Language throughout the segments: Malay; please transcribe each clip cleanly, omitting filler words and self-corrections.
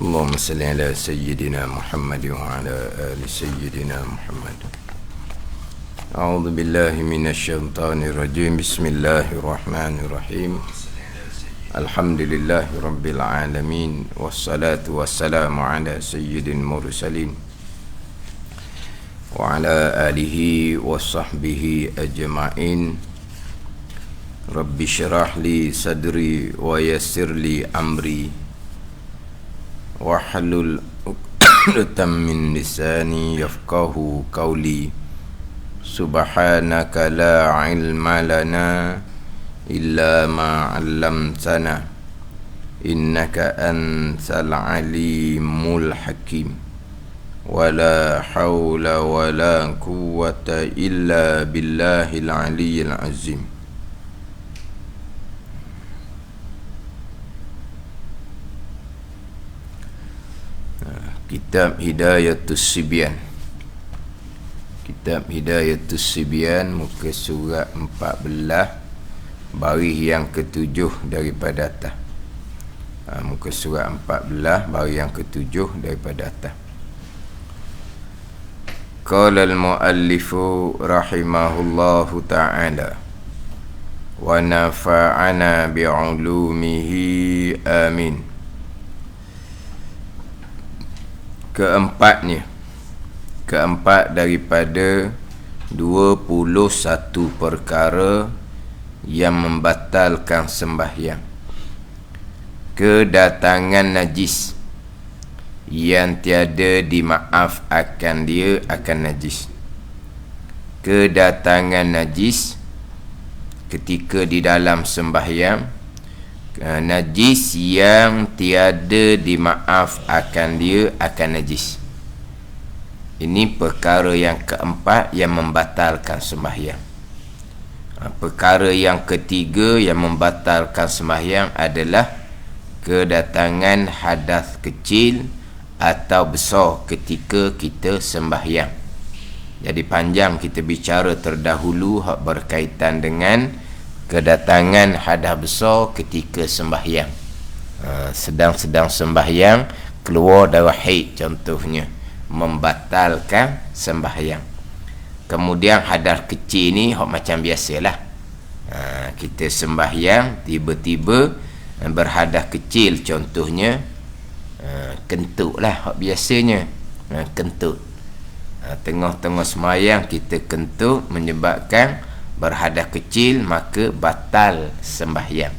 اللهم صل على سيدنا محمد وعلى آل سيدنا محمد. أعوذ بالله من الشيطان الرجيم. بسم الله الرحمن الرحيم. الحمد لله رب العالمين، والصلاة والسلام على سيد المرسلين وعلى آله وصحبه أجمعين. رب اشرح لي صدري ويسر لي أمري wahlul 'uqdatam min lisani yafqahu qawli. Subhanaka la ilma lana illa ma 'allamtana innaka antal alimul hakim. Wala haula wala quwwata illa billahil aliyyil azim. Kitab Hidayatus Sibyan. Kitab Hidayatus Sibyan, muka surat 14, baris yang ketujuh daripada atas. Muka surat 14, baris yang ketujuh daripada atas. Qala al-muallifu rahimahullahu ta'ala wa nafa'ana bi'ulumihi amin. Keempat daripada 21 perkara yang membatalkan sembahyang. Kedatangan najis yang tiada dimaaf akan dia akan najis. Kedatangan najis ketika di dalam sembahyang, najis yang tiada dimaaf akan dia akan najis. Ini perkara yang keempat yang membatalkan sembahyang. Perkara yang ketiga yang membatalkan sembahyang adalah kedatangan hadas kecil atau besar ketika kita sembahyang. Jadi panjang kita bicara terdahulu hak berkaitan dengan kedatangan hadas besar ketika sembahyang. Sedang sembahyang keluar darah haid contohnya, membatalkan sembahyang. Kemudian hadas kecil ni hak macam biasalah. Kita sembahyang tiba-tiba berhadas kecil, contohnya kentut lah hak biasanya. Kentut. Tengah-tengah sembahyang kita kentut menyebabkan berhadas kecil, maka batal sembahyang.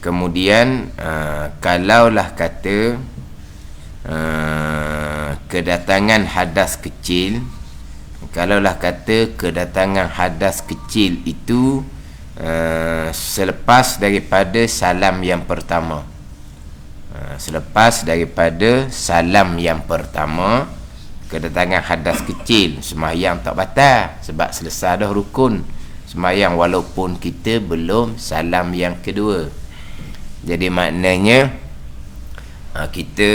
Kemudian kalaulah kata kedatangan hadas kecil, itu selepas daripada salam yang pertama. Kedatangan hadas kecil, sembahyang tak batal sebab selesai dah rukun sembahyang walaupun kita belum salam yang kedua. Jadi maknanya kita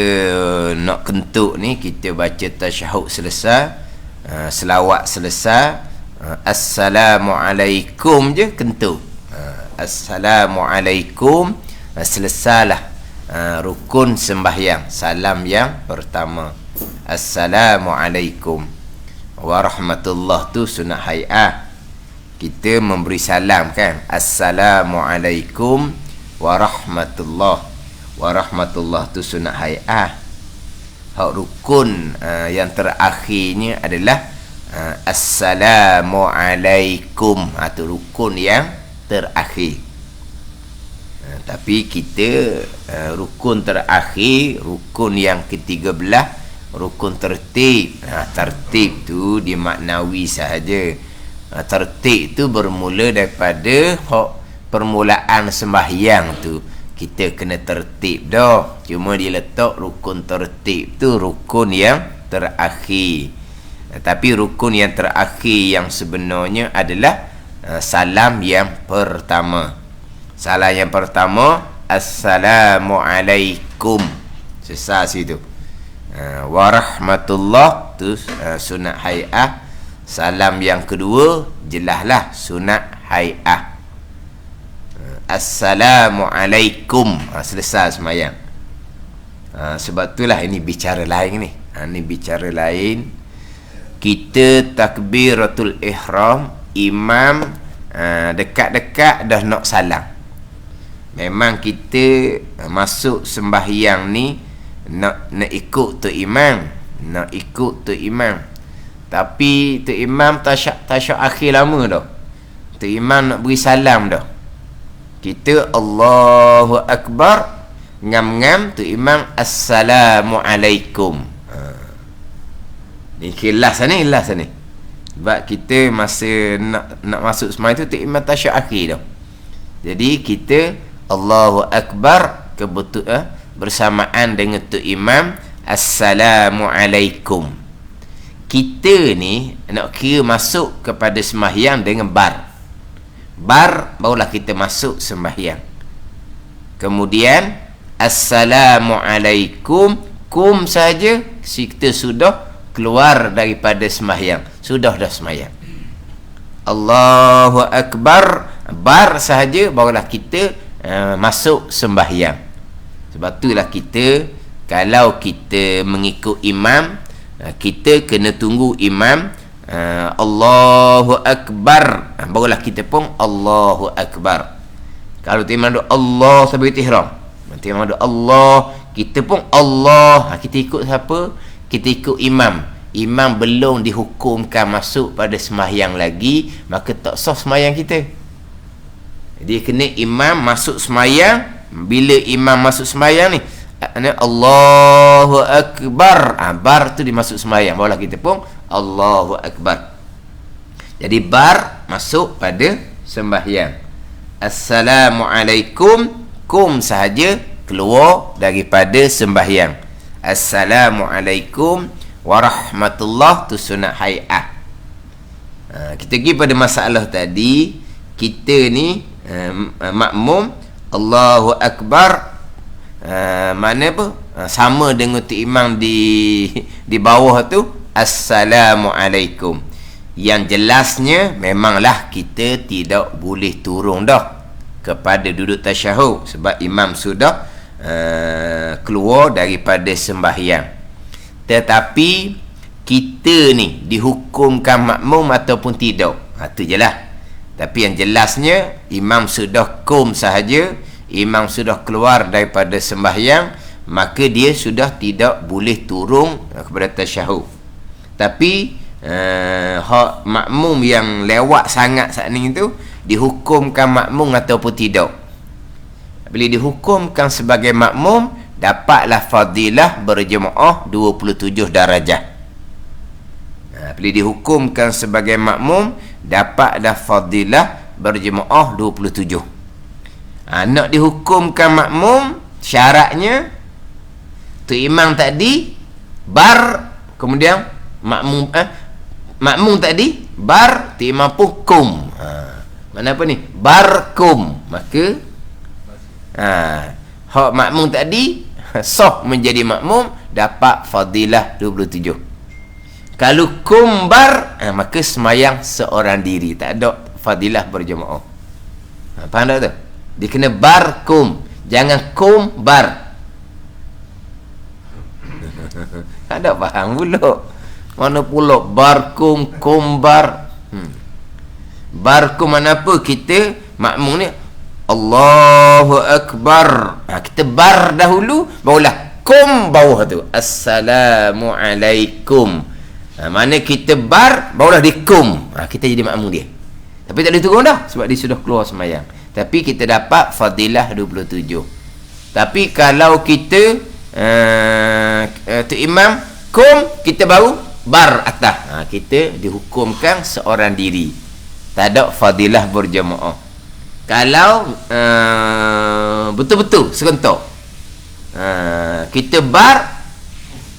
nak kentut ni, kita baca tasyahud selesai, selawat selesai, assalamualaikum je kentut. Assalamualaikum, selesailah rukun sembahyang, salam yang pertama. Assalamualaikum warahmatullah tu sunat hai'ah. Kita memberi salam kan, assalamualaikum warahmatullah. Warahmatullah tu sunat hai'ah. Hak rukun yang terakhirnya adalah assalamualaikum. Itu rukun yang terakhir. Tapi kita rukun terakhir, rukun yang ke-13, rukun tertib. Tertib tu dimaknawi sahaja. Tertib tu bermula daripada permulaan sembahyang tu kita kena tertib dah. Cuma dia letak rukun tertib tu rukun yang terakhir. Tapi rukun yang terakhir yang sebenarnya adalah salam yang pertama. Salam yang pertama, assalamualaikum. Selesai situ. Warahmatullah tu sunat hai'ah. Salam yang kedua jelaslah sunat hai'ah. Assalamualaikum. Selesai semayang. Sebab itulah ini bicara lain ni. Ini bicara lain. Kita takbiratul ihram, imam dekat-dekat dah nak salam. Memang kita masuk sembahyang ni nak ikut tu imam, nak ikut tu imam. Tapi tu imam tasyak akhir lama dah. Tu imam nak beri salam dah. Kita Allahu Akbar, ngam-ngam tu imam Assalamualaikum. Ni kelas ni. Sebab kita masa nak masuk sembahyang tu tu imam tasyak akhir dah. Jadi kita Allahu Akbar kebetulan bersamaan dengan tu imam Assalamualaikum. Kita ni nak kira masuk kepada sembahyang dengan bar barulah kita masuk sembahyang. Kemudian Assalamualaikum, kum saja kita sudah keluar daripada sembahyang, sudah dah sembahyang. Allahu Akbar, bar sahaja barulah kita masuk sembahyang. Sebab itulah kita, kalau kita mengikut imam, kita kena tunggu imam Allahu Akbar, barulah kita pun Allahu Akbar. Kalau imam ada Allah sebagai ihram, nanti imam ada Allah, kita pun Allah. Kita ikut siapa? Kita ikut imam. Imam belum dihukumkan masuk pada sembahyang lagi, maka tak sah sembahyang kita. Dia kena imam masuk sembahyang. Bila imam masuk sembahyang ni, Allahu Akbar, bar tu dimasuk sembahyang, barulah kita pun Allahu Akbar. Jadi bar masuk pada sembahyang. Assalamualaikum, kum sahaja keluar daripada sembahyang. Assalamualaikum warahmatullah, tu sunat hay'ah. Kita pergi pada masalah tadi. Kita ni makmum Allahu Akbar, mana apa? Sama dengan tu imam di bawah tu Assalamualaikum. Yang jelasnya memanglah kita tidak boleh turun dah kepada duduk tasyahud, sebab imam sudah keluar daripada sembahyang. Tetapi kita ni dihukumkan makmum ataupun tidak, itu je lah. Tapi yang jelasnya imam sudah kum sahaja, imam sudah keluar daripada sembahyang, maka dia sudah tidak boleh turun kepada tasyahud. Tapi makmum yang lewat sangat saat ni tu dihukumkan makmum ataupun tidak. Bila dihukumkan sebagai makmum, dapatlah fadilah berjemaah 27 darajah. Bila dihukumkan sebagai makmum, dapatlah fadilah berjemaah 27. Nak dihukumkan makmum, syaratnya tu imam tadi bar, kemudian makmum tadi bar, tu imam pun kum. Mana apa ni? Bar kum. Maka hak makmum tadi sah menjadi makmum, dapat fadilah 27. Kalau kumbar, maka semayang seorang diri, tak ada fadilah berjemaah. Faham tak tu? Dia kena bar kum, jangan kum bar. Tak ada faham pula. Mana pula bar kum bar. Bar kum mana apa? Kita makmum ni Allahu Akbar, kita bar dahulu, barulah kum bawah tu Assalamualaikum. Mana kita bar, barulah dia kum, kita jadi makmum dia. Tapi tak boleh turun dah, sebab dia sudah keluar sembahyang. Tapi kita dapat fadilah 27. Tapi kalau kita tu imam kum, kita baru bar atas, kita dihukumkan seorang diri, tak ada fadilah berjemaah. Kalau betul-betul serentak, kita bar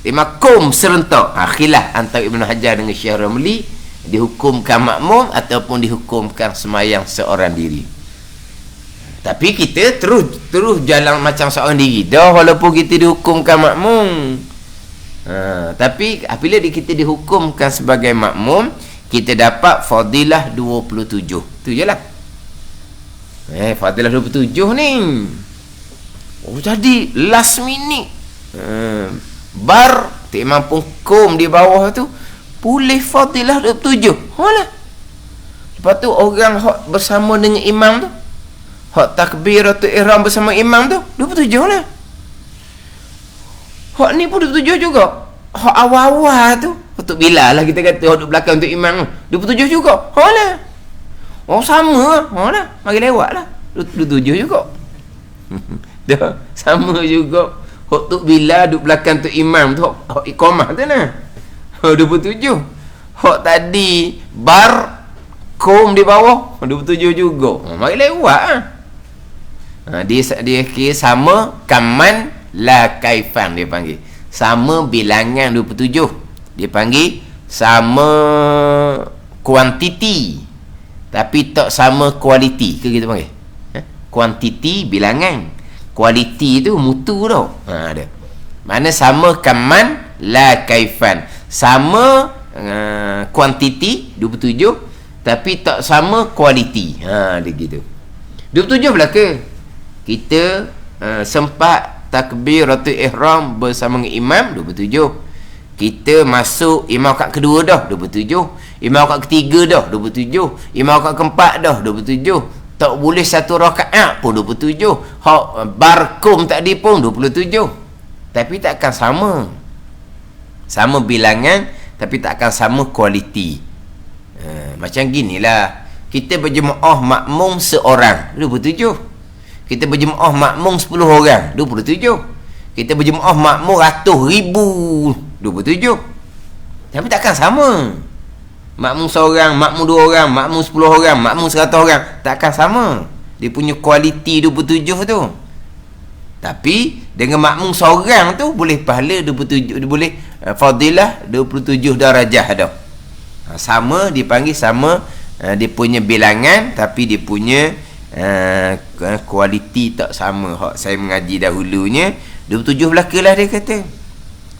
imam kum serentak, khilaf antara Ibn Hajar dengan Syekh Ramli, dihukumkan makmum ataupun dihukumkan semayang seorang diri. Tapi kita terus jalan macam seorang diri dah, walaupun kita dihukumkan makmum. Tapi apabila kita dihukumkan sebagai makmum, kita dapat fadilah 27. Tu je lah. Fadilah 27 ni. Oh, jadi last minute. Bar tak mampu kum di bawah tu boleh fadilah 27. Holah. Lepas tu orang hak bersama dengan imam tu, hak takbiratul ihram bersama imam tu 27 lah. Hak ni pun 27 juga. Hak awal-awal tu untuk bila lah kita kata hak duduk belakang untuk imam 27 juga. Holah. Oh sama. Holah, mari lewat lah. 27 juga. Dah sama juga. Hak tu bila duduk belakang tu imam tu hak iqamah tu nah. Hak 27. Hak tadi bar kom di bawah 27 juga. Mari lewat ah. Dia kira sama kaman la kaifan dia panggil. Sama bilangan 27. Dia panggil sama kuantiti. Tapi tak sama kualiti ke kita panggil? Kuantiti bilangan. Kualiti tu mutu tau. Ada. Mana sama kaman la kaifan. Sama kuantiti 27 tapi tak sama kualiti. Dia gitu. 27 belaka. Kita sempat takbiratul ihram bersama dengan imam 27. Kita masuk imam kat kedua dah 27. Imam kat ketiga dah 27. Imam kat keempat dah 27. Tak boleh satu rakaat pun 27. Hak barkum tadi pun 27. Tapi takkan sama. Sama bilangan tapi takkan sama kualiti. Macam ginilah. Kita berjemaah makmum seorang 27. Kita berjemaah makmum 10 orang 27. Kita berjemaah makmum ratus ribu 27. Tapi takkan sama. Makmum seorang, makmum 2 orang, makmum 10 orang, makmum 100 orang, takkan sama. Dia punya kualiti 27 tu. Tapi dengan makmum seorang tu boleh pahala 27, boleh fadilah 27 darajah dah. Sama dipanggil sama dia punya bilangan tapi dia punya kualiti tak sama. Hak saya mengaji dahulunya 27 belakalah dia kata.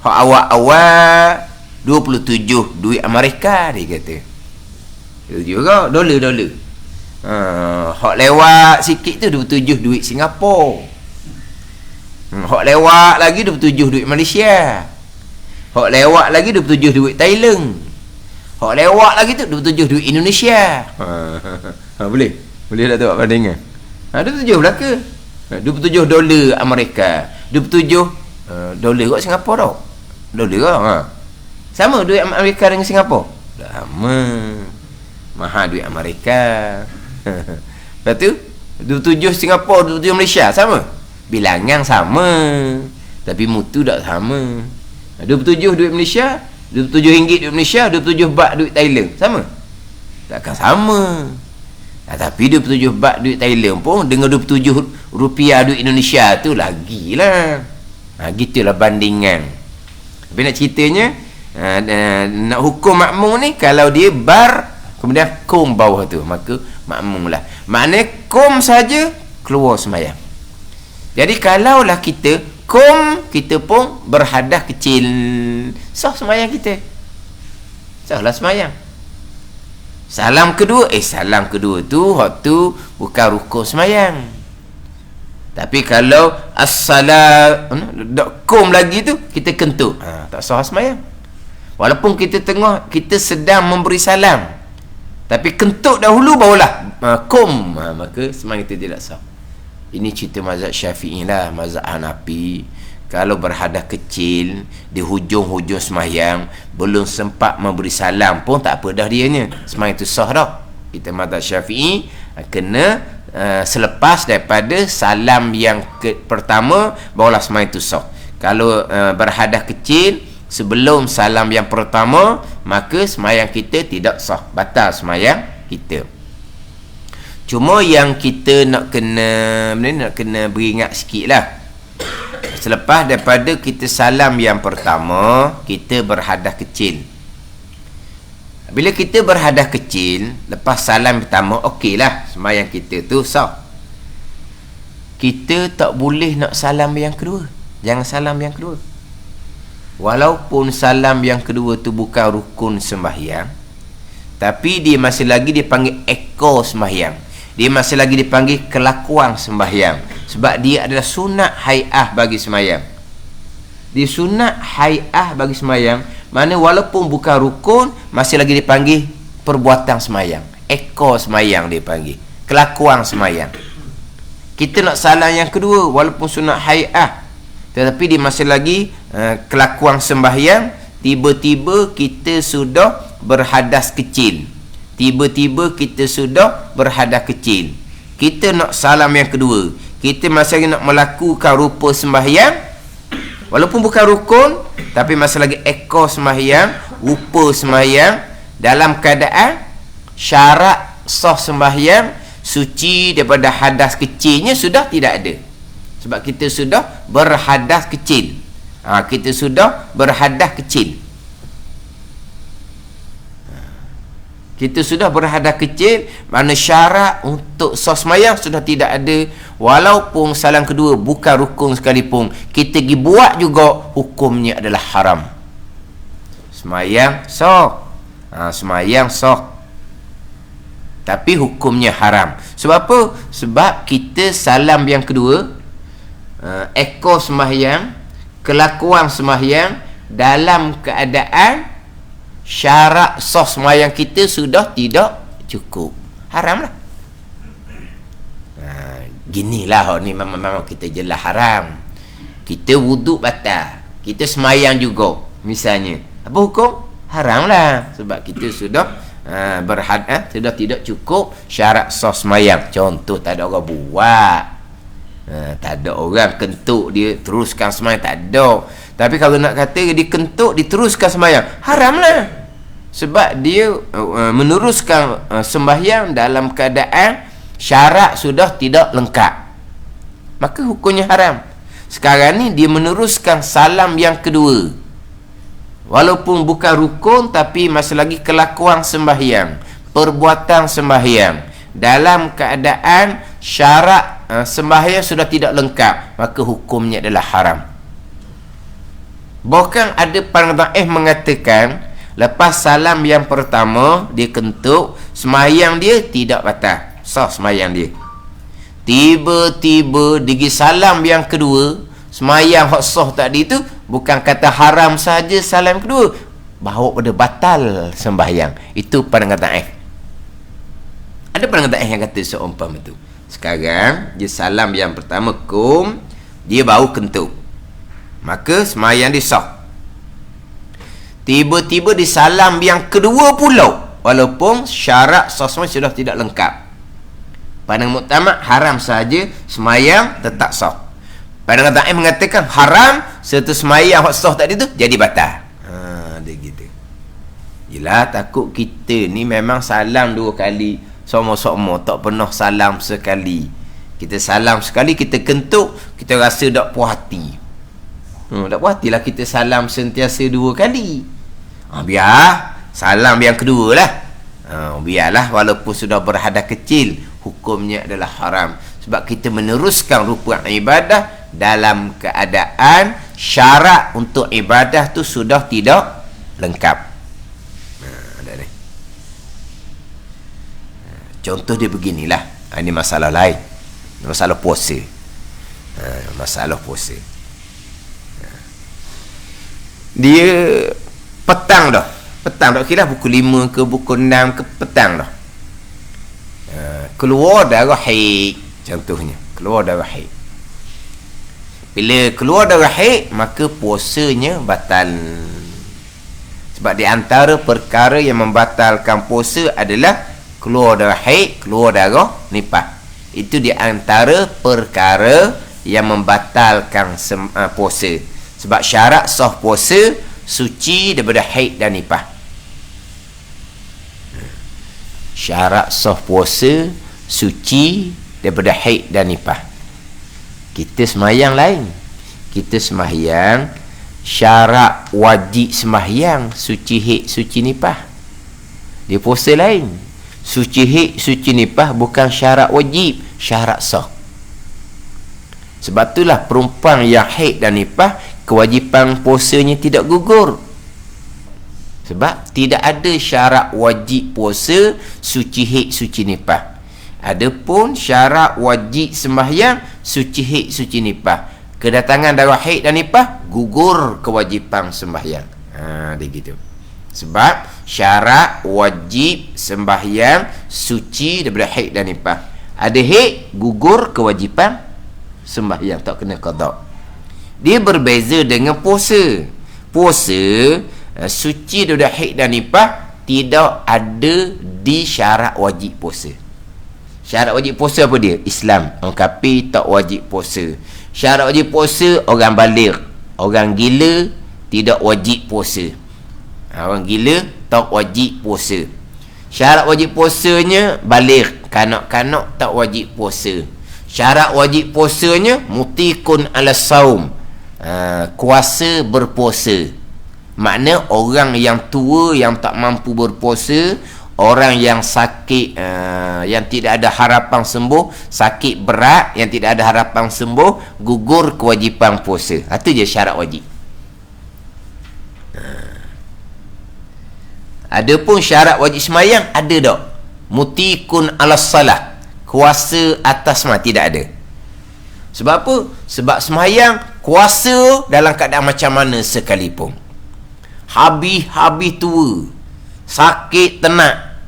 Hak awal-awal 27 duit Amerika dia kata. Juga dolar. Hak lewat sikit tu 27 duit Singapura. Hak lewat lagi 27 duit Malaysia. Hak lewat lagi 27 duit Thailand. Hak lewat lagi tu 27 duit Indonesia. Boleh? Boleh tak tengok bandingan? 27 belaka. 27 dolar Amerika. 27 dolar kat Singapura tau. Dolar lah. Sama duit Amerika dengan Singapura? Lama. Mahal duit Amerika. Lepas tu 27 Singapura, 27 Malaysia sama? Bilangan sama. Tapi mutu tak sama. 27 duit Malaysia, 27 ringgit duit Malaysia, 27 baht duit Thailand sama? Takkan sama. Tapi 27 baht duit Thailand pun dengan 27 rupiah duit Indonesia tu lagilah. Gitulah bandingan. Tapi nak ceritanya nak hukum makmum ni, kalau dia bar kemudian kum bawah tu, maka makmum lah. Maknanya kum saja keluar sembahyang. Jadi kalaulah kita kum, kita pun berhadas kecil, sah sembahyang kita. Sahlah sembahyang. Salam kedua tu hak tu bukan rukun sembahyang. Tapi kalau kum lagi tu kita kentut, tak sah sembahyang. Walaupun kita sedang memberi salam, tapi kentut dahulu barulah kum, maka sembahyang kita tidak sah. Ini cerita mazhab Syafi'i lah. Mazhab Hanafi, kalau berhadas kecil di hujung-hujung sembahyang belum sempat memberi salam pun tak apa dah dianya, sembahyang itu sah dah. Kita mazhab Syafi'i kena selepas daripada salam yang pertama barulah sembahyang itu sah. Kalau berhadas kecil sebelum salam yang pertama, maka sembahyang kita tidak sah, batal sembahyang kita. Cuma yang kita nak kena beringat sikit lah, selepas daripada kita salam yang pertama, kita berhadas kecil. Bila kita berhadas kecil lepas salam pertama, okey lah, sembahyang kita tu sah. Kita tak boleh nak salam yang kedua. Jangan salam yang kedua. Walaupun salam yang kedua tu bukan rukun sembahyang, tapi dia masih lagi dipanggil ekor sembahyang. dia masih lagi dipanggil kelakuan sembahyang, sebab dia adalah sunat hai'ah bagi sembahyang. Dia sunat hai'ah bagi sembahyang, mana walaupun bukan rukun, masih lagi dipanggil perbuatan sembahyang, ekor sembahyang dia panggil, kelakuan sembahyang. Kita nak salam yang kedua walaupun sunat hai'ah, tetapi dia masih lagi kelakuan sembahyang. Tiba-tiba kita sudah berhadas kecil, tiba-tiba kita sudah berhadas kecil, kita nak salam yang kedua, kita masih lagi nak melakukan rupa sembahyang, walaupun bukan rukun, tapi masih lagi ekor sembahyang, rupa sembahyang, dalam keadaan syarat sah sembahyang, suci daripada hadas kecilnya sudah tidak ada, sebab kita sudah berhadas kecil. Kita sudah berhadas kecil, kita sudah berhadas kecil, mana syarat untuk sah sembahyang sudah tidak ada. Walaupun salam kedua bukan rukun sekalipun, kita pergi buat juga, hukumnya adalah haram. Sembahyang sah, sembahyang sah, tapi hukumnya haram. Sebab apa? Sebab kita salam yang kedua, ekor sembahyang, kelakuan sembahyang, dalam keadaan syarat sah sembahyang kita sudah tidak cukup, haram lah. Ginilah ni memang kita jelas haram. Kita wuduk batal, kita sembahyang juga misalnya, apa hukum? Haram lah, sebab kita sudah sudah tidak cukup syarat sah sembahyang. Contoh, tak ada orang buat, tak ada orang kentuk dia teruskan sembahyang, tak ada. Tapi kalau nak kata dia kentuk diteruskan sembahyang, haram lah, sebab dia meneruskan sembahyang dalam keadaan syarat sudah tidak lengkap, maka hukumnya haram. Sekarang ni dia meneruskan salam yang kedua, walaupun bukan rukun, tapi masih lagi kelakuan sembahyang, perbuatan sembahyang, dalam keadaan syarat sembahyang sudah tidak lengkap, maka hukumnya adalah haram. Bahkan ada para mengatakan, lepas salam yang pertama dia kentuk, sembahyang dia tidak batal, sah sembahyang dia. Tiba-tiba digi salam yang kedua, sembahyang hak sah tadi tu bukan kata haram saja salam kedua, bahawa pada batal sembahyang. Itu pandangan ada pandangan yang kata seumpama tu. Sekarang dia salam yang pertama dia baru kentuk, maka sembahyang dia sah. Tiba-tiba di salam yang kedua pula, walaupun syarat sah sembahyang sudah tidak lengkap, pandangan muktamad haram saja, sembahyang tetap sah. Pandangan ta'im mengatakan haram serta sembahyang hak sah tadi tu jadi batal. Dia gitu. Yelah, takut kita ni memang salam 2 kali, sama-sama tak pernah salam sekali. Kita salam sekali, kita kentuk, kita rasa tak puas hati. Tak puas hatilah kita salam sentiasa 2 kali. Biar salam yang kedua lah. Biarlah, walaupun sudah berhadas kecil, hukumnya adalah haram, sebab kita meneruskan rukun ibadah dalam keadaan syarat untuk ibadah tu sudah tidak lengkap. Ada ni. Contoh dia beginilah. Ini masalah lain, masalah puasa. Masalah puasa, dia petang dah, kira pukul 5 ke pukul 6 ke petang dah, keluar darah haid contohnya, keluar darah haid. Bila keluar darah haid, maka puasanya batal. Sebab di antara perkara yang membatalkan puasa adalah keluar darah haid, keluar darah nifas. Itu di antara perkara yang membatalkan puasa. Sebab syarat sah puasa suci daripada haid dan nifas. Syarat sah puasa suci daripada haid dan nifas. Kita sembahyang lain, kita sembahyang syarat wajib sembahyang suci haid suci nifas. Dia puasa lain, suci haid suci nifas bukan syarat wajib, syarat sah. Sebab itulah perempuan yang haid dan nifas, kewajipan puasanya tidak gugur, sebab tidak ada syarat wajib puasa suci haid suci nifas. Adapun syarat wajib sembahyang suci haid suci nifas. Kedatangan darah haid dan nifas gugur kewajipan sembahyang. Dia gitu. Sebab syarat wajib sembahyang suci daripada haid dan nifas. Ada haid gugur kewajipan sembahyang, tak kena qada. Dia berbeza dengan puasa. Puasa suci daripada haid dan nifas tidak ada di syarat wajib puasa. Syarat wajib puasa apa dia? Islam. Orang kafir tak wajib puasa. Syarat wajib puasa orang baligh. Orang gila tidak wajib puasa. Orang gila tak wajib puasa. Syarat wajib puasanya baligh. Kanak-kanak tak wajib puasa. Syarat wajib puasanya mutikun ala saum. Kuasa berpuasa. Makna orang yang tua yang tak mampu berpuasa, orang yang sakit, yang tidak ada harapan sembuh, sakit berat yang tidak ada harapan sembuh, gugur kewajipan puasa. Itu je syarat wajib. Adapun syarat wajib sembahyang ada tak? Mutikun ala salah, kuasa atas sembahyang tidak ada. Sebab apa? Sebab sembahyang kuasa dalam keadaan macam mana sekalipun. Habis tua, sakit tenak,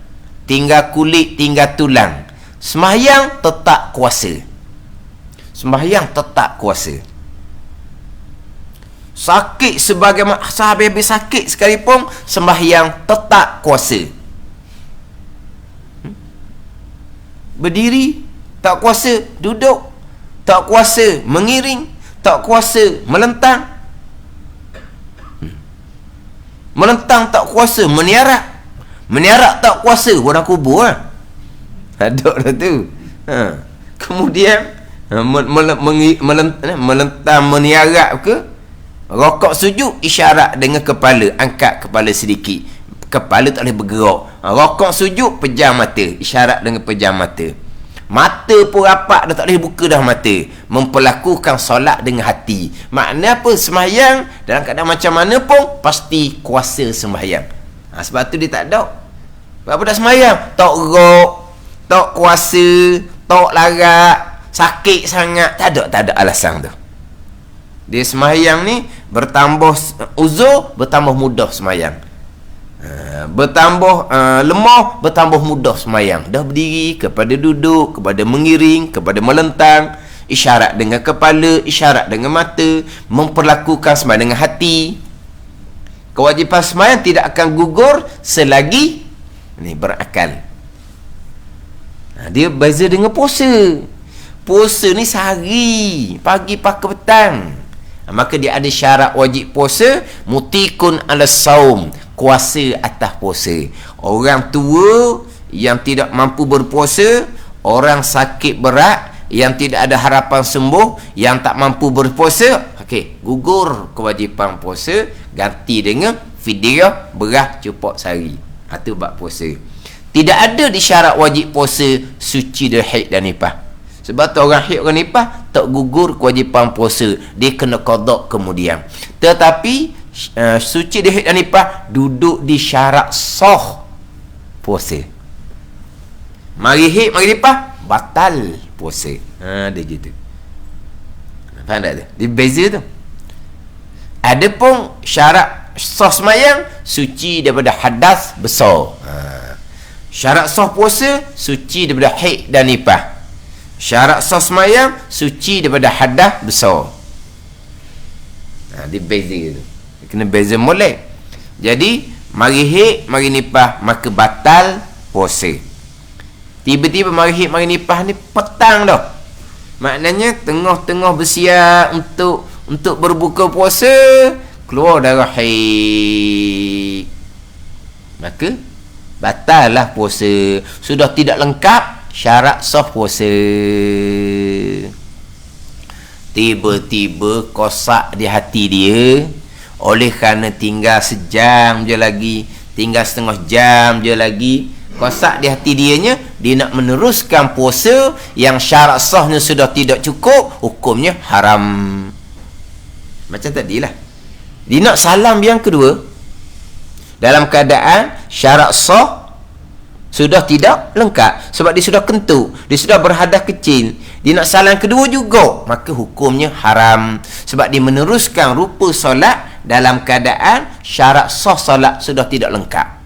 tinggal kulit, tinggal tulang, sembahyang tetap kuasa. Sembahyang tetap kuasa. Sakit sebagaimana habis sakit sekalipun, sembahyang tetap kuasa. Berdiri tak kuasa, duduk tak kuasa, mengiring tak kuasa, melentang tak kuasa, meniarak tak kuasa, orang kubur lah. Ada dah tu. Kemudian melentang, meniarak ke, rokok sujud isyarat dengan kepala, angkat kepala sedikit, kepala tak boleh bergerak. Rokok sujud pejam mata, isyarat dengan pejam mata. Mata pun rapat dah, tak boleh buka dah mata. Memperlakukan solat dengan hati. Makna apa? Sembahyang dalam keadaan macam mana pun pasti kuasa sembahyang. Sebab tu dia tak ada. Sebab apa dah sembahyang? Tak gerok, tak kuasa, tak larat, sakit sangat. Tak ada alasan tu. Dia sembahyang ni bertambah uzur, bertambah mudah sembahyang. Bertambah lemah, bertambah mudah sembahyang. Dah berdiri, kepada duduk, kepada mengiring, kepada melentang, isyarat dengan kepala, isyarat dengan mata, memperlakukan sembahyang dengan hati. Kewajipan sembahyang tidak akan gugur selagi ni berakal. Dia beza dengan puasa. Puasa ni sehari, pagi, pakai, petang. Maka dia ada syarat wajib puasa, mutikun ala saum, kuasa atas puasa. Orang tua yang tidak mampu berpuasa, orang sakit berat yang tidak ada harapan sembuh, yang tak mampu berpuasa, gugur kewajipan puasa, ganti dengan fidyah beras cupak sehari. Itu bab puasa. Tidak ada di syarat wajib puasa suci dari haid dan nifas. Sebab tu orang haid orang nifas tak gugur kewajipan puasa, dia kena qada kemudian. Tetapi suci di haid dan nifas duduk di syarat sah puasa. Mari haid mari nifas batal puasa. Dia gitu. Faham tak tu? Dia beza tu. Adapun syarat sah sembahyang suci daripada hadas besar. Syarat sah puasa suci daripada haid dan nifas. Syarat sah sembahyang suci daripada hadas besar. Dia beza gitu. Kena beza molek. Jadi mari haid mari nifas maka batal puasa. Tiba-tiba mari haid mari nifas ni petang dah. Maknanya tengah-tengah bersiap untuk berbuka puasa, keluar darah haid, maka batal lah puasa. Sudah tidak lengkap syarat sah puasa. Tiba-tiba kosak di hati dia, oleh kerana tinggal sejam je lagi, tinggal setengah jam je lagi, kosak di hati dianya, dia nak meneruskan puasa yang syarat sahnya sudah tidak cukup, hukumnya haram. Macam tadilah, dia nak salam yang kedua dalam keadaan syarat sah sudah tidak lengkap. Sebab dia sudah kentut, dia sudah berhadas kecil, dia nak salam kedua juga, maka hukumnya haram. Sebab dia meneruskan rupa solat dalam keadaan syarat sah solat sudah tidak lengkap.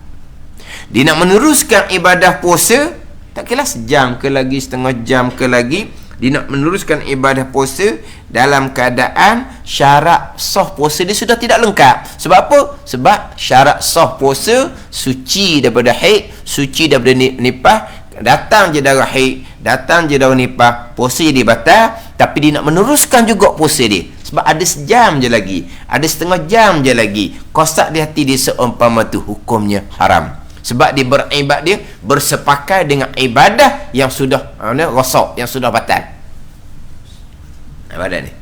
Dia nak meneruskan ibadah puasa, tak kira sejam ke lagi, setengah jam ke lagi, dia nak meneruskan ibadah puasa dalam keadaan syarat sah puasa dia sudah tidak lengkap. Sebab apa? Sebab syarat sah puasa suci daripada haid, suci daripada nifas. Datang je darah haid, datang je darah nifas, puasa dia batal. Tapi dia nak meneruskan juga puasa dia, sebab ada sejam je lagi, ada setengah jam je lagi. Kosak di hati dia seumpama tu, hukumnya haram. Sebab dia beribadah, dia bersepakai dengan ibadah yang sudah rosak, yang sudah batal ibadah ni.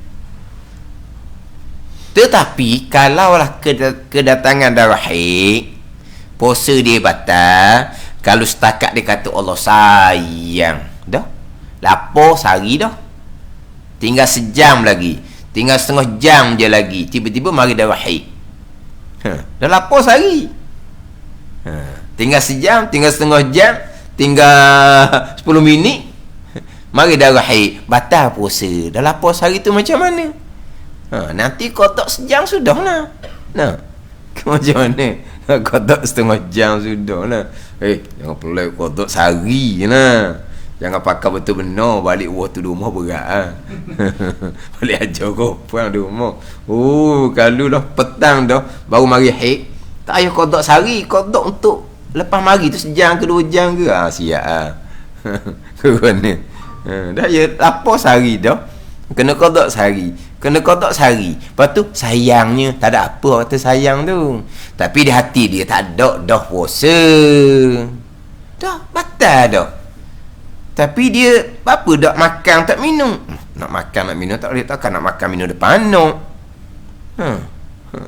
Tetapi kalaulah kedatangan darah haid, puasa dia batal. Kalau setakat dia kata Allah sayang, dah lapar sehari dah, tinggal sejam lagi, tinggal setengah jam je lagi, tiba-tiba mari darah haid, dah lapar sehari, tinggal sejam, tinggal setengah jam, tinggal 10 minit, mari darah haid, batal puasa. Dah lapar sehari tu macam mana? Nanti kotak sejam sudah lah. Nah, macam mana? Kotak setengah jam sudah lah. Jangan pelik kotak sehari lah. Jangan pakai betul benar. Balik waktu di rumah berat lah. Balik ajar kau pulang di rumah. Kalau dah petang dah baru mari haid, tak payah kotak sehari. Kotak untuk lepas mari tu sejam ke 2 jam ke? Siap lah. Kerana dah ya lapar sehari dah, kena kodok sehari, kena kodok sehari. Lepas tu sayangnya tak ada apa kata sayang tu, tapi di hati dia tak ada dah puasa, dah batal dah. Tapi dia apa dak makan tak minum, nak makan nak minum tak boleh, takkan nak makan minum depan anak.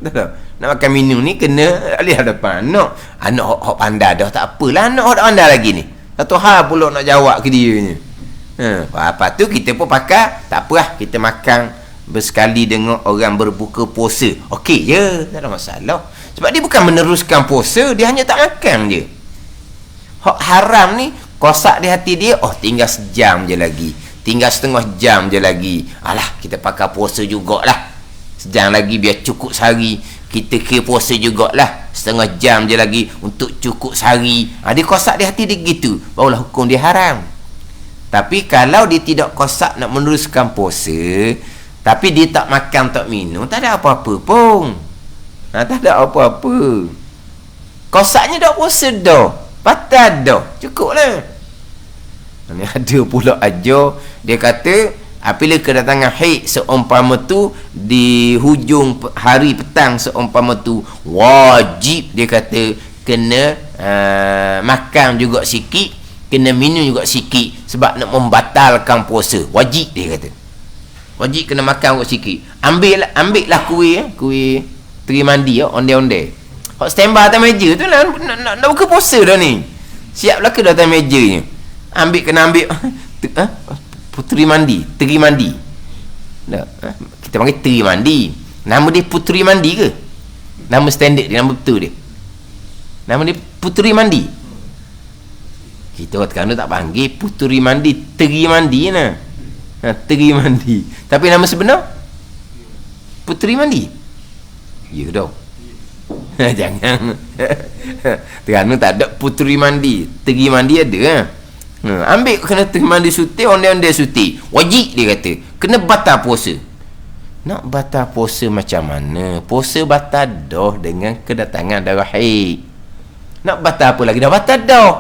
Tak nak makan minum ni kena lihat depan anak. Anak hok pandai dah tak apalah, anak hok pandai lagi ni. Satu hal pula nak jawab ke dia ni. Apa tu kita pun pakai, tak apalah, kita makan bersekali dengan orang berbuka puasa, okey je, tak ada masalah. Sebab dia bukan meneruskan puasa, dia hanya tak makan je. Hak haram ni kosak di hati dia, tinggal sejam je lagi, tinggal setengah jam je lagi, alah kita pakai puasa jugalah, sejam lagi biar cukup sehari, kita kira puasa jugalah, setengah jam je lagi untuk cukup sehari. Dia kosak di hati dia gitu, barulah hukum dia haram. Tapi kalau dia tidak kosak nak meneruskan puasa, tapi dia tak makan tak minum, tak ada apa-apa pun. Tak ada apa-apa. Kosaknya dah puasa dah, batal dah, cukup lah. Ini ada pula aja, dia kata apabila kedatangan haid seumpama tu di hujung hari petang seumpama tu, wajib dia kata kena makan juga sikit, kena minum juga sikit, sebab nak membatalkan puasa. Wajib dia kata, wajib kena makan juga sikit. Ambil lah kuih teri mandi, onde-onde hot standby atas meja tu lah, nak buka puasa dah ni, siap lah ke dah atas meja ni. Kena ambil puteri mandi, teri mandi dah, kita panggil teri mandi. Nama dia puteri mandi ke? Nama standard dia, nama betul dia, nama dia puteri mandi. Kita orang Terengganu tak panggil puteri mandi, teri mandi lah. Teri mandi. Tapi nama sebenar puteri mandi. Ya dah. Jangan. Terengganu tak ada puteri mandi, teri mandi ada. Ambil kena teri mandi suti, onde-onde suti. Wajib dia kata. Kena batal puasa. Nak batal puasa macam mana? Puasa batal dah dengan kedatangan darah haid. Nak batal apa lagi? Dah batal dah.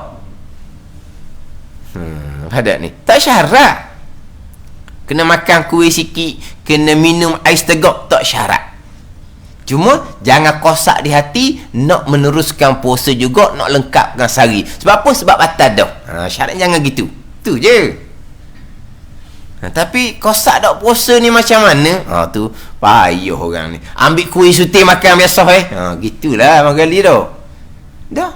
Padat ni tak syarat kena makan kuih sikit, kena minum ais tegak, tak syarat. Cuma jangan kosak di hati nak meneruskan puasa juga, nak lengkapkan sehari. Sebab apa? Sebab batal dah. Syarat jangan gitu, tu je. Tapi kosak dak puasa ni macam mana? Tu payah orang ni. Ambil kuih suti makan biasa gitulah magali dah. Dah.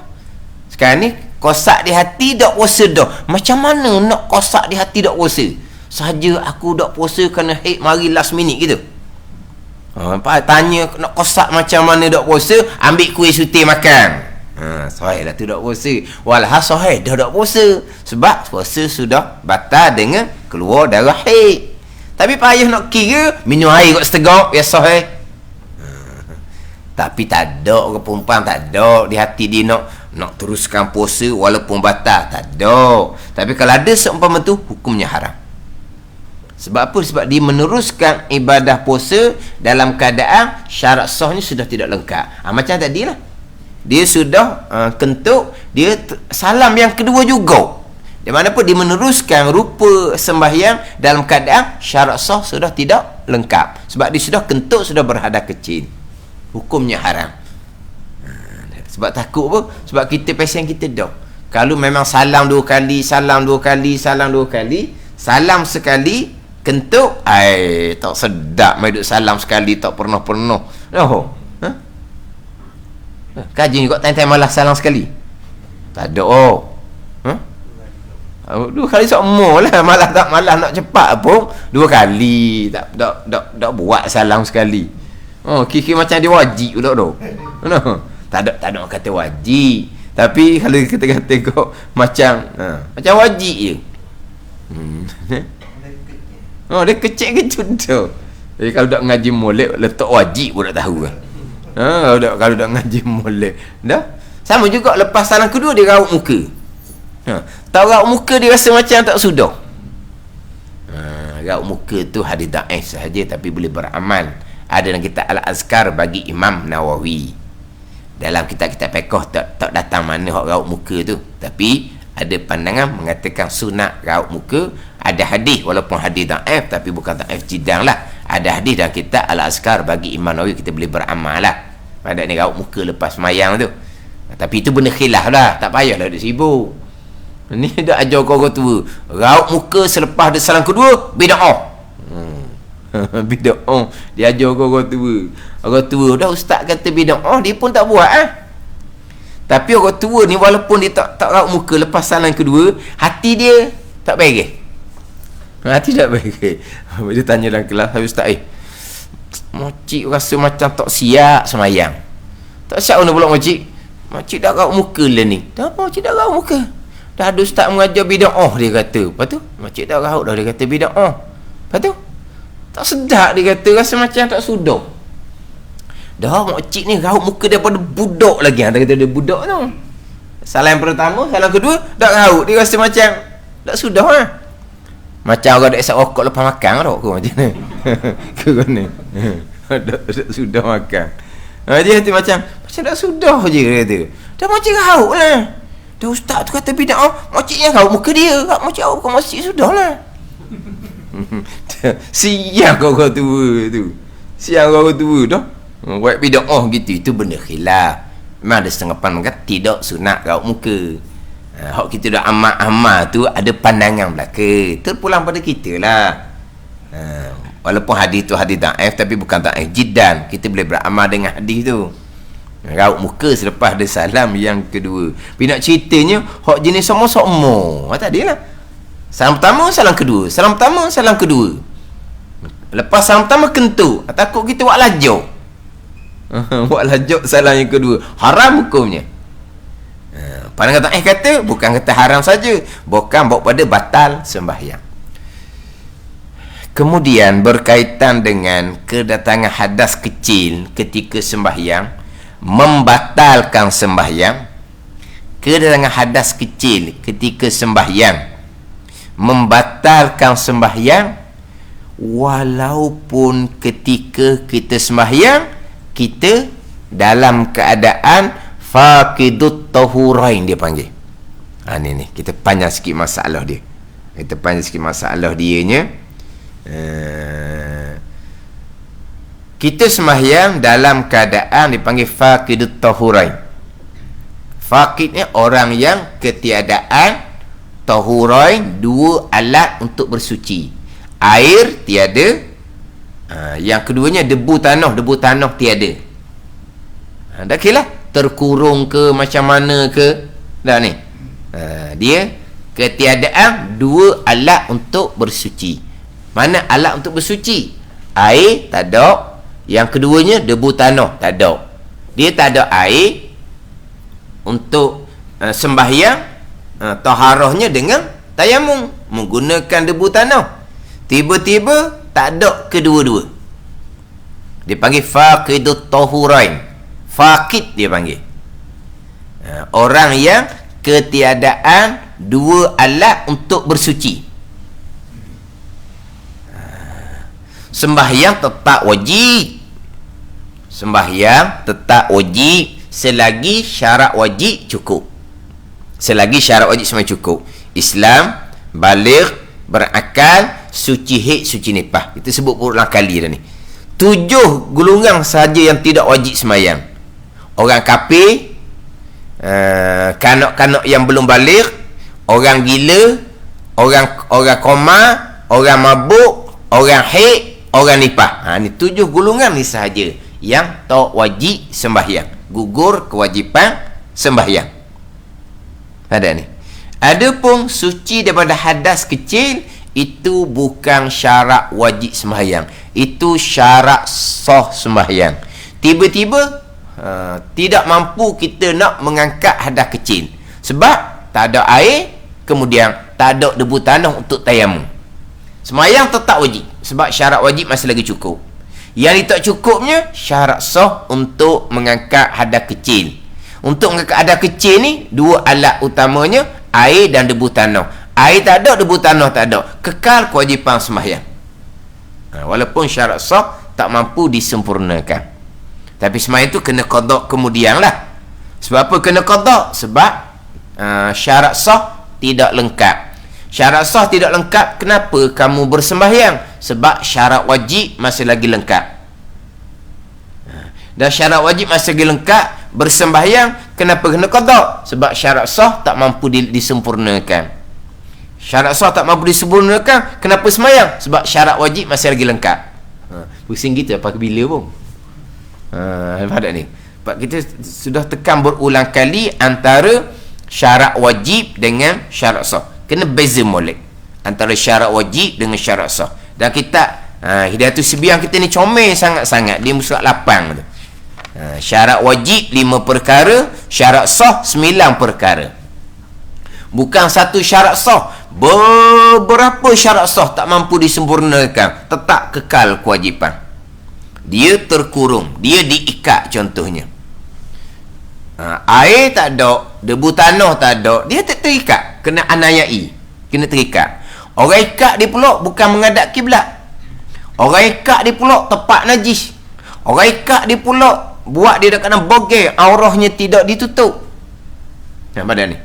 Sekarang ni kosak di hati dak puasa dah. Macam mana nak kosak di hati dak puasa? Saja aku dak puasa kerana haid mari last minute gitu. Tanya nak kosak macam mana dak puasa, ambil kuih suti makan. Sahih lah tu tak puasa. Walhal sahih dah tak puasa. Sebab puasa sudah batal dengan keluar darah haid. Tapi payah nak kira, minum air kot setegak, ya sahih. Tapi tak ada ke perempuan, tak ada di hati dia nak teruskan puasa walaupun batal, tak ada. Tapi kalau ada seumpama tu, hukumnya haram. Sebab apa? Sebab dia meneruskan ibadah puasa dalam keadaan syarat sahnya sudah tidak lengkap. Macam tadi lah, dia sudah kentut, dia salam yang kedua juga. Di mana pun dia meneruskan rupa sembahyang dalam keadaan syarat sah sudah tidak lengkap. Sebab dia sudah kentut, sudah berhadas kecil. Hukumnya haram. Sebab takut apa? Sebab kita pesen kita dah. Kalau memang salam 2 kali, salam 2 kali, salam 2 kali, salam sekali, kentut, tak sedap main duk salam sekali, tak pernah-pernah. Oh. Kaji juga time-time malas salam sekali. Tak ada. Dua kali semua lah. Malah tak malah nak cepat pun 2 kali. Tak buat salam sekali. Kira macam dia wajib pula tu. Tak ada orang kata wajib. Tapi kalau kita kata kau macam wajib je. Dia kecil-kecil tu. Jadi kalau tak ngaji molek, letak wajib pun tak tahu kan. Kalau tak ngaji molek. Dah. Sama juga lepas salam kedua dia raut muka. Tak raut muka dia rasa macam tak sudah. Raut muka tu hadis dhaif sahaja tapi boleh beramal. Ada dalam kitab Al-Azkar bagi Imam Nawawi. Dalam kitab-kitab fiqh tak datang mana hak raut muka tu. Tapi ada pandangan mengatakan sunat raut muka. Ada hadis walaupun hadis dhaif tapi bukan dhaif jidang lah. Ada hadis dalam kitab Al-Azkar bagi Imam Nawawi, kita boleh beramal lah. Pada ni raut muka lepas mayang tu. Tapi itu benda khilaf lah, tak payahlah dia sibuk. Ni dah ajar orang tua. Raut muka selepas dia salam kedua, bid'ah. Bid'ah. Dia ajar orang tua. Orang tua dah ustaz kata bid'ah, dia pun tak buat Tapi orang tua ni walaupun dia tak raut muka lepas salam kedua, hati dia tak beres. Hati tak beres. Dia tanya dalam kelas, habis ustaz, makcik rasa macam tak siap semayang. Tak siap mana pula makcik? Makcik dah raut muka lah ni. Dah apa makcik dah raut muka? Dah ada ustaz mengajar bid'ah, dia kata. Lepas tu makcik dah raut dah, dia kata bid'ah. Lepas tu tak sedap, dia kata rasa macam tak sudah. Dah makcik ni raut muka daripada budak lagi. Dia kata dia budak tu. Salam pertama, salam kedua dah raut, dia rasa macam tak sudah Macam orang dah isap rokok lepas makan rokok macam ni. Ke mana? Dah sudah makan. Dia kata macam dah sudah je, dia kata. Dah makcik raut lah. Dah ustaz tu kata bid'ah, makcik yang raut muka dia. Makcik raut muka makcik sudah lah. Siang orang tua tu. Siang orang tua dah. Buat bid'ah gitu, itu benda khilaf. Memang ada setengah pandangan tidak sunat raut muka. Hak kita dah amat-amat tu ada pandangan belaka. Terpulang pada kita lah. Walaupun hadis tu hadis dhaif tapi bukan dhaif jiddan, kita boleh beramal dengan hadis tu. Raut muka selepas ada salam yang kedua. Tapi nak ceritanya hak jenis sama-sama. Tadi lah. Salam pertama, salam kedua. Salam pertama, salam kedua. Lepas salam pertama kentut. Takut kita buat lajak. Buat lajak salam yang kedua. Haram hukumnya. Pandangan dhaif kata bukan kata haram saja, bukan bawa pada batal sembahyang. Kemudian berkaitan dengan kedatangan hadas kecil ketika sembahyang membatalkan sembahyang. Kedatangan hadas kecil ketika sembahyang membatalkan sembahyang walaupun ketika kita sembahyang kita dalam keadaan faqidut tahurain, dia panggil. Ni kita panjang sikit masalah dia. Kita panjang sikit masalah dianya. Kita sembahyang dalam keadaan dipanggil faqidut tahurain. Faqid ni orang yang ketiadaan tahurain, 2 alat untuk bersuci. Air tiada, yang keduanya debu tanah tiada. Dah kira terkurung ke macam mana ke dah ni. Dia ketiadaan 2 alat untuk bersuci. Mana alat untuk bersuci? Air tak ada, yang keduanya debu tanah tak ada. Dia tak ada air untuk sembahyang, taharahnya dengan tayamum menggunakan debu tanah. Tiba-tiba tak ada kedua-dua, dia panggil faqidut tahurain. Faqid dia panggil, orang yang ketiadaan dua alat untuk bersuci. Sembahyang tetap wajib, sembahyang tetap wajib selagi syarat wajib cukup. Selagi syarat wajib semua cukup. Islam, baligh, berakal, suci haid, suci nifas. Kita sebut berulang kali dah ni. 7 golongan sahaja yang tidak wajib sembahyang. Orang kafir, kanak-kanak yang belum baligh, orang gila, orang koma, orang mabuk, orang haid, orang nifas. Ni 7 golongan ni sahaja yang tak wajib sembahyang, gugur kewajipan sembahyang. Ada ni. Adapun suci daripada hadas kecil, itu bukan syarat wajib sembahyang, itu syarat sah sembahyang. Tiba-tiba tidak mampu kita nak mengangkat hadas kecil sebab tak ada air, kemudian tak ada debu tanah untuk tayamum. Sembahyang tetap wajib sebab syarat wajib masih lagi cukup. Yang tak cukupnya syarat sah untuk mengangkat hadas kecil. Untuk mengangkat hadas kecil ni, 2 alat utamanya, air dan debu tanah. Air tak ada, debu tanah tak ada, kekal kewajipan sembahyang. Walaupun syarat sah tak mampu disempurnakan. Tapi sembahyang itu kena qada kemudian lah. Sebab apa kena qada? Sebab syarat sah tidak lengkap. Syarat sah tidak lengkap, kenapa kamu bersembahyang? Sebab syarat wajib masih lagi lengkap. Dan syarat wajib masih lagi lengkap, bersembahyang kenapa kena qada? Sebab syarat sah tak mampu disempurnakan. Syarat sah tak mampu disempurnakan, kenapa sembahyang? Sebab syarat wajib masih lagi lengkap. Pusing kita apa bila pun. Nampak ni? Sebab kita sudah tekan berulang kali antara syarat wajib dengan syarat sah. Kena beza molek antara syarat wajib dengan syarat sah. Dan kita Hidayatul Sibiyan kita ni comel sangat-sangat. Dia musuh lapang tu. Syarat wajib 5 perkara, syarat sah 9 perkara. Bukan satu syarat sah, beberapa syarat sah tak mampu disempurnakan, tetap kekal kewajipan. Dia terkurung, dia diikat contohnya. Air tak ada, debu tanah tak ada, dia tak terikat, kena anayai, kena terikat. Orang ikat dia pula bukan menghadap kiblat. Orang ikat dia pula tepat najis. Orang ikat dia pula buat dia dekat dalam bogel, aurahnya tidak ditutup. Nampak dah ni?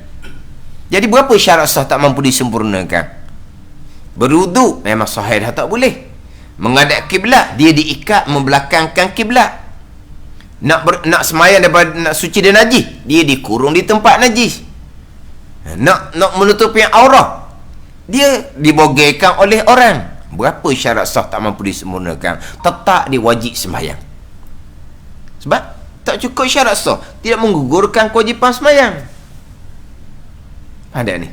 Jadi berapa syarat sah tak mampu disempurnakan? Berwuduk memang sahih dah tak boleh. Menghadap kiblat, dia diikat membelakangkan kiblat. Nak sembahyang daripada nak suci dan najis, dia dikurung di tempat najis. Nak menutupi aurah, dia dibogelkan oleh orang. Berapa syarat sah tak mampu disempurnakan, tetap dia wajib sembahyang. Sebab tak cukup syarat sah, tidak menggugurkan kewajipan sembahyang. Ada ni.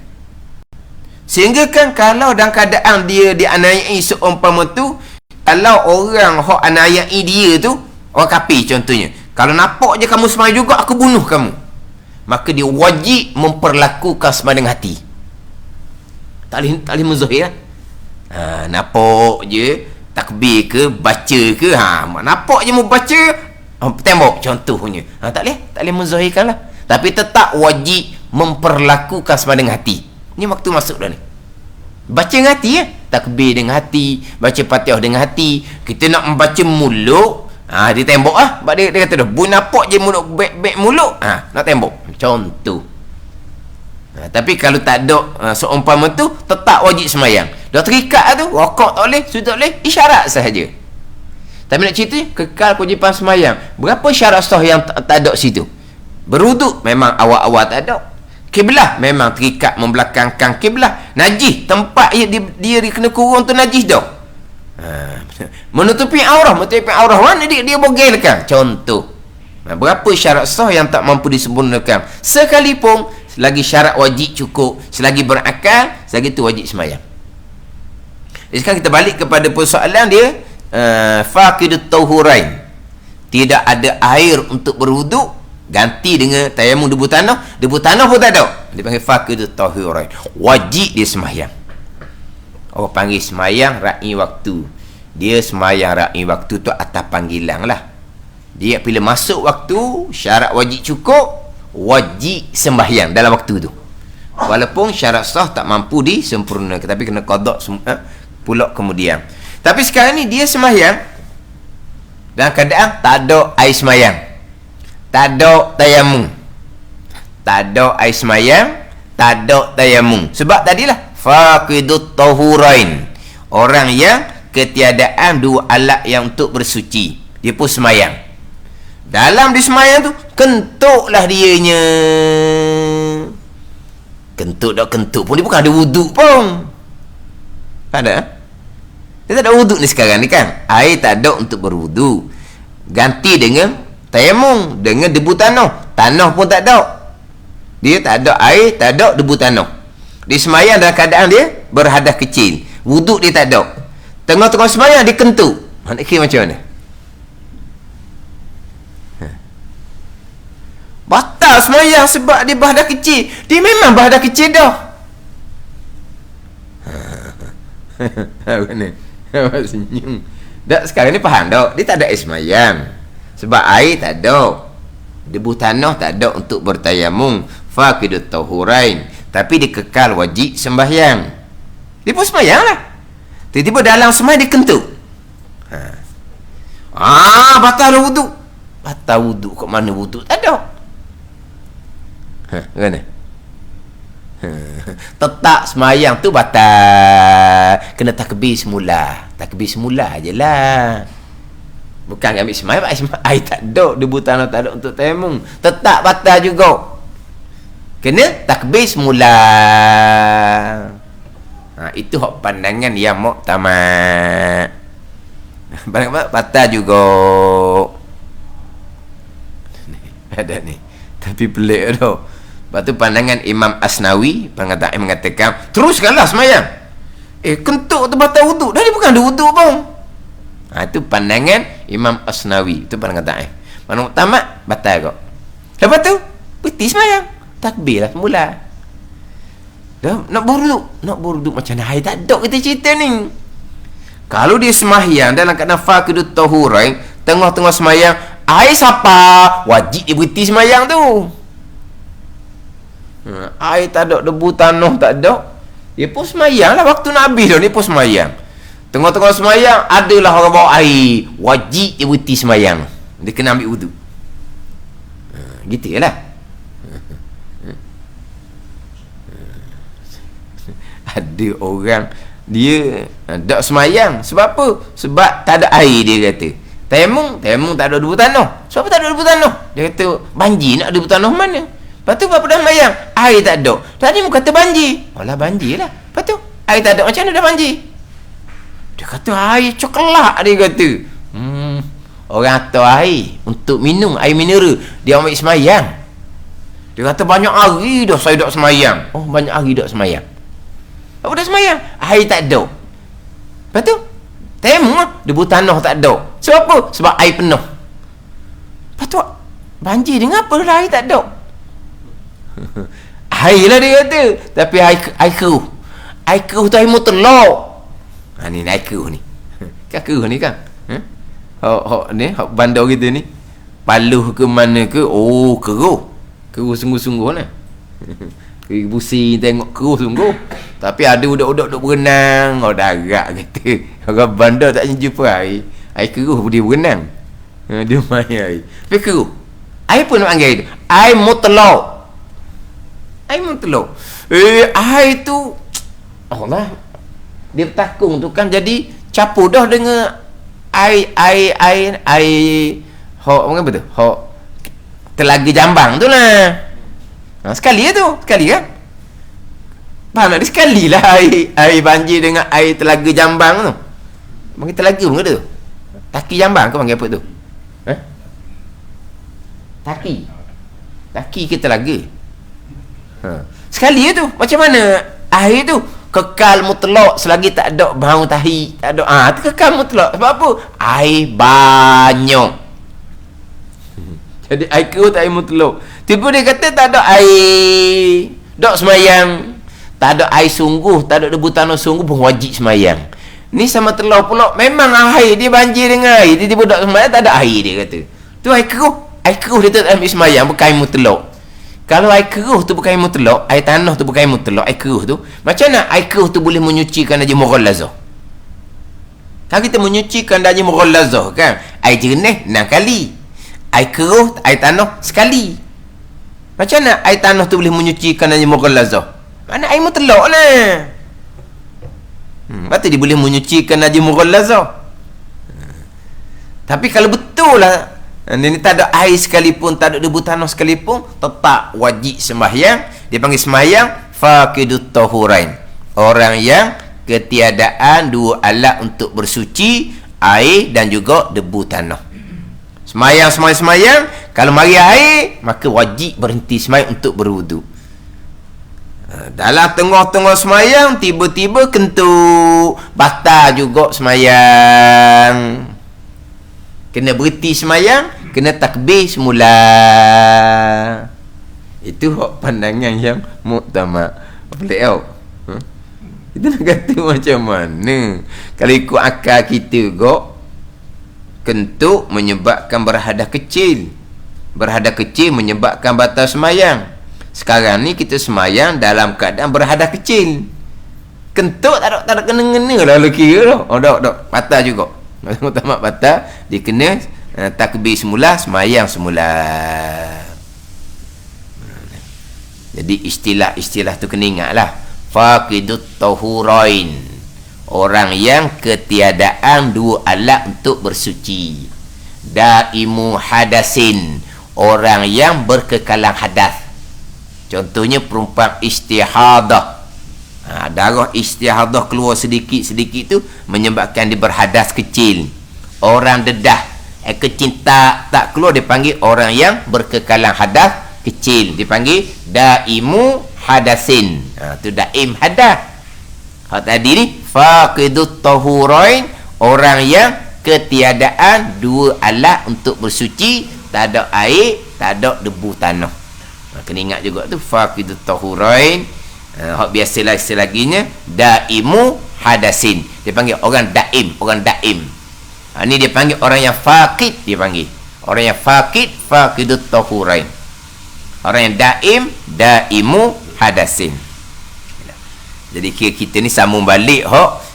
Sehingga kan kalau dalam keadaan dia dianiayai seumpama tu, kalau orang hok aniayai dia tu orang kafir contohnya, kalau nampak je kamu sembahyang juga, aku bunuh kamu, maka dia wajib memperlakukan sembahyang dengan hati. Tak boleh menzahir lah. Nampak je takbir ke, baca ke, nampak je mau baca tembok contohnya, tak boleh menzahirkan lah. Tapi tetap wajib memperlakukan sembahyang dengan hati. Ni waktu masuk dah ni. Baca dengan hati ya. Takbir dengan hati, baca Fatihah dengan hati. Kita nak membaca mulut, dia tembok sebab dia kata dah, bu nampak je mulut baik mulut, nak tembok. Contoh. Tapi kalau tak ada seumpama tu, tetap wajib sembahyang. Dah terikat tu, rokok tak boleh, sujud tak boleh, isyarat sahaja. Tapi nak cerita kekal kewajipan sembahyang. Berapa syarat sah yang tak ada situ? Berwuduk memang awal-awal tak ada. Kiblah memang terikat membelakangkan kiblah. Najis tempat dia kena kurung tu najis dah. Menutupi aurah mana dia bogelkan contoh. Berapa syarat sah yang tak mampu disempurnakan, sekalipun selagi syarat wajib cukup, selagi berakal, selagi tu wajib sembahyang. Jadi sekarang kita balik kepada persoalan dia, faqidut tahurain, tidak ada air untuk berwuduk, ganti dengan tayamum debu tanah pun tak ada, dia panggil faqidu tahurain, wajib dia sembahyang. Orang panggil sembahyang ra'i waktu, dia sembahyang ra'i waktu tu atas panggilan lah. Dia bila masuk waktu, syarat wajib cukup, wajib sembahyang dalam waktu tu, walaupun syarat sah tak mampu disempurnakan, tapi kena qada pula kemudian. Tapi sekarang ni dia sembahyang dalam keadaan tak ada air sembahyang, tak ada tayamum, tak ada air sembahyang, tak ada tayamum. Sebab tadilah faqidut tahurain, orang yang ketiadaan dua alat yang untuk bersuci, dia pun sembahyang. Dalam dia sembahyang tu kentuklah dianya. Kentut pun dia bukan ada wuduk pun. Tak ada. Dia tak ada wuduk ni sekarang ni kan. Air tak ada untuk berwuduk. Ganti dengan tayamum, dengan debu tanah. Tanah pun tak ada. Dia tak ada air, tak ada debu tanah. Dia sembahyang dalam keadaan dia berhadas kecil. Wuduk dia tak ada. Tengah-tengah sembahyang dia kentut. Nak kira macam mana? Batal sembahyang sebab dia bahadah kecil. Dia memang bahadah kecil dah. Mana? Awak senyum. Dak sekarang ni faham dak? Dia tak ada air sembahyang. Sebab air tak ada. Debu tanah tak ada untuk bertayamum. Faqidut tahurain. Tapi dia kekal wajib sembahyang. Dia pun sembahyang lah. Tiba-tiba dalam sembahyang dia kentut. Batal wuduk. Batal wuduk kat mana wuduk? Tak ada. Mana? Tetap semayang tu batal. Kena takbir semula. Takbir semula je lah. Bukan ambil semayang, air tak ada, debu tanah tak ada untuk tayamum, tetap batal juga. Kena takbir semula. Itu hak pandangan yang muktamad. Batal juga. Ada ni. Tapi pelik tu. Lepas tu pandangan Imam Asnawi mengatakan teruskanlah semayang. Kentut tu batal wuduk. Dah dia bukan ada wuduk pun. Itu pandangan Imam Asnawi. Itu pandangan Mana tamat batal kok. Lepas tu berhenti semayang. Takbir lah semula. Dah nak berwuduk macam mana? Hai tak ada kita cerita ni. Kalau dia semayang dalam keadaan faqidut tahurain, tengah-tengah semayang, air siapa? Wajib dia berhenti semayang tu. Air tak ada, debu tanah tak ada, dia pun semayang lah. Waktu nak habis dah, dia pun semayang. Tengah-tengah semayang, adalah orang bawa air, wajib dia berhenti semayang. Dia kena ambil wuduk. Gitu je lah. Ada orang dia tak semayang. Sebab apa? Sebab tak ada air, dia kata. Tayamum tak ada debu tanah. Sebab apa tak ada debu tanah? Dia kata banjir, nak debu tanah mana? Lepas tu berapa dah semayang, air tak ada. Tadi mu kata banjir. Alah banjir lah. Lepas tu air tak ada, macam mana dah banjir? Dia kata air coklat, dia kata. Orang atau air untuk minum, air mineral, dia ambil semayang. Dia kata banyak hari dah saya tak semayang. Oh, banyak hari tak semayang. Apa dah semayang? Air tak ada. Lepas tu tayamum lah, debu tanah tak ada. Sebab apa? Sebab air penuh. Lepas tu banjir dengan apa lah air tak ada? Air lah dia kata. Tapi air keruh. Air keruh tu air mutlak. Ni air keruh ni. Kan keruh ni kan? Ni bandar kita ni, Paluh ke mana ke, keruh. Keruh sungguh-sungguh lah. Pusing tengok keruh sungguh. Tapi ada budak-budak duk berenang. Darat kata. Orang bandar tak jumpa air. Air keruh dia berenang. Dia main air. Tapi keruh. Air pun nak panggil itu air mutlak. Air mutlak. Air tu Allah, dia bertakung tu kan jadi campur dah dengan air apa tu? Telaga Jambang tu lah. Sekali lah tu, sekali kan? Faham tak? Dia sekali lah air banjir dengan air Telaga Jambang tu. Panggil telaga pun ada. Taki Jambang kau panggil apa tu? Taki ke telaga? Sekali tu. Macam mana air tu kekal mutlak selagi tak ada bau tahi, tak ada. Itu kekal mutlak. Sebab apa? Air banyak. Jadi air keruh tak air mutlak. Tiba dia kata tak ada air dok semayang, tak ada air sungguh, tak ada debu tanah sungguh pun wajib semayang. Ni sama telur pula, memang air dia banjir dengan air, dia tiba dok semayang tak ada air, dia kata. Tu air keruh dia tak ambil semayang, bukan air mutlak. Kalau air keruh tu bukan air mutlak, air tanah tu bukan air mutlak, air keruh tu, macam mana air keruh tu boleh menyucikan najis mughallazah? Kalau kita menyucikan najis mughallazah kan, air jernih 6 kali, air keruh, air tanah sekali. Macam mana air tanah tu boleh menyucikan najis mughallazah? Mana air mutlak lah. Lepas tu dia boleh menyucikan najis mughallazah. Tapi kalau betul lah ni tak ada air sekalipun, tak ada debu tanah sekalipun, tetap wajib sembahyang. Dia panggil sembahyang faqidut tahurain, orang yang ketiadaan dua alat untuk bersuci, air dan juga debu tanah. Semayang, kalau mari air, maka wajib berhenti semayang untuk berwudu. Dalam tengah-tengah semayang, tiba-tiba kentut, batal juga semayang. Kena berhenti semayang, kena takbir semula. Itu hak pandangan yang muktamad. Pelik tau. Kita nak kata macam mana? Kalau ikut akal kita kok, kentut menyebabkan berhadas kecil. Berhadas kecil menyebabkan batal semayang. Sekarang ni kita semayang dalam keadaan berhadas kecil. Kentut tak ada kena-kena lah kira dah. Tak. Batal juga. Maksudnya tamat batal, dia kena takbir semula, semayang semula. Jadi istilah-istilah tu kena ingat lah. Faqidut tahurain, orang yang ketiadaan dua alat untuk bersuci. Daimu hadasin, orang yang berkekalan hadas. Contohnya perempuan istihadah. Darah istihadah keluar sedikit-sedikit tu menyebabkan dia berhadas kecil. Orang dedah kecil tak keluar, dia panggil orang yang berkekalan hadas kecil, dipanggil daimu hadasin. Tu daim hadas. Hak tadi ni faqidut tahurain, orang yang ketiadaan dua alat untuk bersuci, tak ada air, tak ada debu tanah. Kena ingat juga tu faqidut tahurain. Hak biasalah selaginya daimu hadasin, dia panggil orang daim. Ni dia panggil orang yang faqid, dia panggil orang yang faqid, faqidut tahurain. Orang yang daimu hadasin. Jadi kita ni sambung balik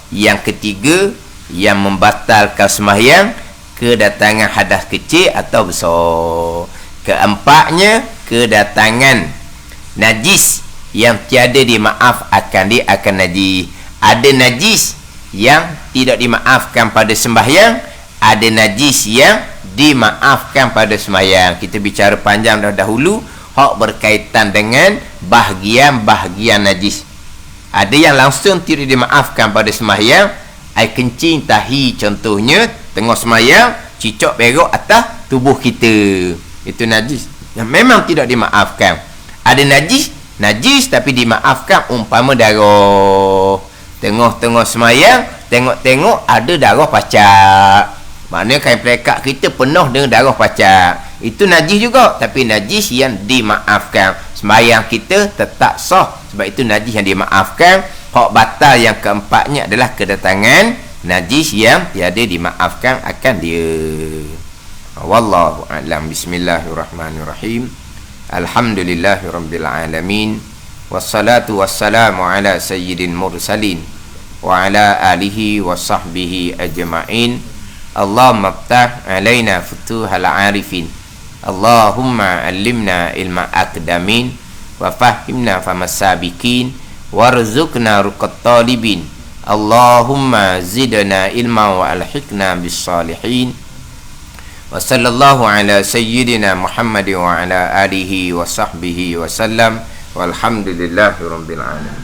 yang ketiga yang membatalkan sembahyang, kedatangan hadas kecil atau besar. Keempatnya, kedatangan najis yang tiada dimaafkan, dia akan najis. Ada najis yang tidak dimaafkan pada sembahyang, ada najis yang dimaafkan pada sembahyang. Kita bicara panjang dahulu hak berkaitan dengan bahagian-bahagian najis. Ada yang langsung tidak dimaafkan pada sembahyang, air kencing, tahi contohnya, tengah sembahyang cicak berok atas tubuh kita, itu najis yang memang tidak dimaafkan. Ada najis tapi dimaafkan, umpama darah tengah-tengah sembahyang, tengok-tengok ada darah pacak, maknanya kain pelekat kita penuh dengan darah pacak, itu najis juga, tapi najis yang dimaafkan. Sembahyang kita tetap sah, sebab itu najis yang dimaafkan. Hak batal yang keempatnya adalah kedatangan najis yang tiada dimaafkan akan dia. Wallahu a'lam. Bismillahirrahmanirrahim. Alhamdulillahirabbil alamin. Wassalatu wassalamu ala sayyidil mursalin wa ala alihi wa sahbihi ajma'in. Allahumma iftah alaina futuhal arifin. Allahumma allimna ilma akdamin wa fahimna famasabikin warzuqna ruqat talibin. Allahumma zidna ilma wa alhiqna bis salihin. Wa sallallahu ala sayyidina Muhammad wa ala alihi wa sahbihi wa sallam. Walhamdulillahi rabbil alamin.